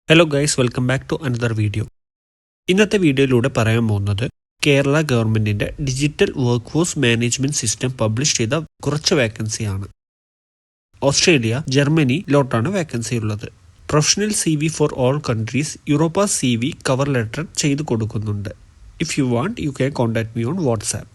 Hello guys, welcome back to another video. ഇന്നത്തെ വീഡിയോയിലൂടെ പറയാൻ പോകുന്നത് കേരള ഗവൺമെൻറ്റിൻ്റെ digital work force management system publish ചെയ്ത കുറച്ച് വേക്കൻസിയാണ്. ഓസ്ട്രേലിയ, ജർമ്മനിയിലോട്ടാണ് വേക്കൻസി ഉള്ളത്. Professional CV for all countries, യൂറോപ്പ CV കവർ ലെറ്റർ ചെയ്ത് കൊടുക്കുന്നുണ്ട്. If you want you can contact me on WhatsApp.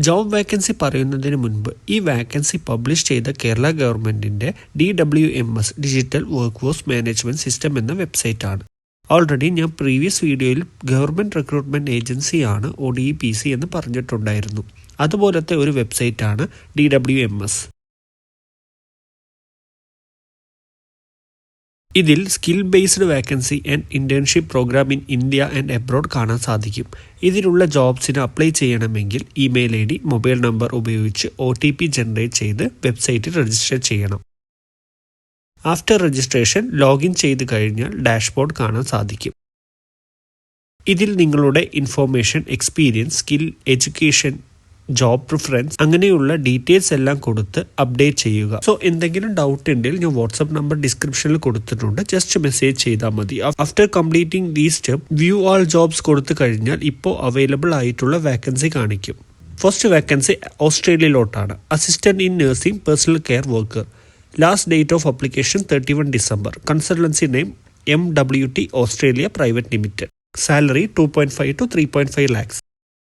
Job vacancy പറയുന്നതിന് മുൻപ് ഈ വേക്കൻസി പബ്ലിഷ് ചെയ്ത കേരള ഗവൺമെൻറ്റിൻ്റെ DWMS digital work force management system എന്ന വെബ്സൈറ്റാണ്. ഓൾറെഡി ഞാൻ പ്രീവിയസ് വീഡിയോയിൽ ഗവൺമെൻറ് റിക്രൂട്ട്മെൻറ്റ് ഏജൻസിയാണ് ODEPC എന്ന് പറഞ്ഞിട്ടുണ്ടായിരുന്നു. അതുപോലത്തെ ഒരു വെബ്സൈറ്റാണ് DWMS. ഇതിൽ skill based vacancy and internship program in India and abroad കാണാൻ സാധിക്കും. ഇതിലുള്ള ജോബ്സിന് അപ്ലൈ ചെയ്യണമെങ്കിൽ ഇമെയിൽ ID, മൊബൈൽ നമ്പർ ഉപയോഗിച്ച് OTP ജനറേറ്റ് ചെയ്ത് വെബ്സൈറ്റിൽ രജിസ്റ്റർ ചെയ്യണം. ആഫ്റ്റർ രജിസ്ട്രേഷൻ ലോഗിൻ ചെയ്ത് കഴിഞ്ഞാൽ ഡാഷ്ബോർഡ് കാണാൻ സാധിക്കും. ഇതിൽ നിങ്ങളുടെ information, experience, skill, education, job preference അങ്ങനെയുള്ള ഡീറ്റെയിൽസ് എല്ലാം കൊടുത്ത് അപ്ഡേറ്റ് ചെയ്യുക. സോ എന്തെങ്കിലും ഡൗട്ട് ഉണ്ടെങ്കിൽ ഞാൻ വാട്സ്ആപ്പ് നമ്പർ ഡിസ്ക്രിപ്ഷനിൽ കൊടുത്തിട്ടുണ്ട്. ജസ്റ്റ് മെസ്സേജ് ചെയ്താൽ മതി. After completing the step view all jobs കൊടുത്തു കഴിഞ്ഞാൽ ഇപ്പോൾ അവൈലബിൾ ആയിട്ടുള്ള വേക്കൻസി കാണിക്കും. ഫസ്റ്റ് വേക്കൻസി ഓസ്ട്രേലിയയിലോട്ടാണ്. Assistant in nursing personal care worker. Last date of application 31 December. Consultancy name MWT Australia private limited. Salary 2.5 to 3.5 lakhs.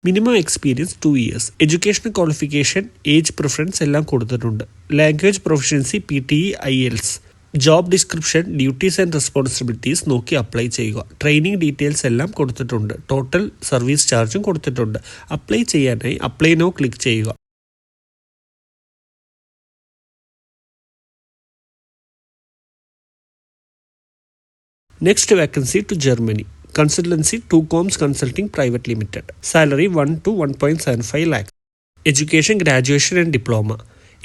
Minimum experience 2 years. Education qualification, age preference എല്ലാം കൊടുത്തിട്ടുണ്ട്. Language proficiency PTE IELTS. Job description, duties and responsibilities നോക്കി apply ചെയ്യുക. Training details എല്ലാം കൊടുത്തിട്ടുണ്ട്. Total service ചാർജും കൊടുത്തിട്ടുണ്ട്. Apply ചെയ്യാനായി apply now click ചെയ്യുക. Next vacancy to Germany. Consultancy Tucoms Consulting Private Limited. Salary 1 to 1.75 lakhs. Education, graduation and diploma.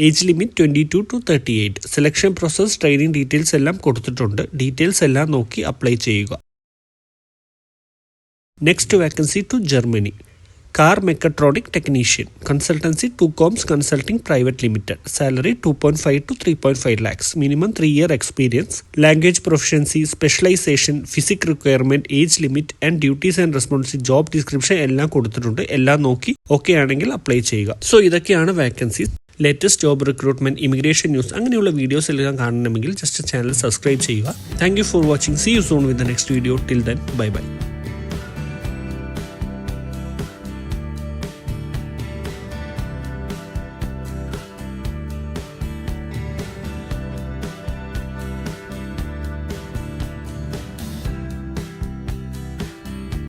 Age limit 22 to 38. Selection process, training details എല്ലാം കൊടുത്തിട്ടുണ്ട്. Details എല്ലാം നോക്കി അപ്ലൈ ചെയ്യുക. Next vacancy to Germany. Car mechatronic technician. Consultancy Tucoms Consulting Private Limited. Salary 2.5 to 3.5 lakhs. Minimum 3 year experience. Language proficiency, specialization, physics requirement, age limit and duties and responsibility, job description എല്ലാം കൊടുത്തിട്ടുണ്ട്. എല്ലാം നോക്കി okay ആണെങ്കിൽ apply ചെയ്യുക. So ഇതൊക്കെയാണ് vacancies. Latest job recruitment, immigration news അങ്ങനെയുള്ള videos എല്ലാം കാണണമെങ്കിൽ ജസ്റ്റ് ചാനൽ സബ്സ്ക്രൈബ് ചെയ്യുക. Thank you for watching. See you soon with the next video. Till then, bye by.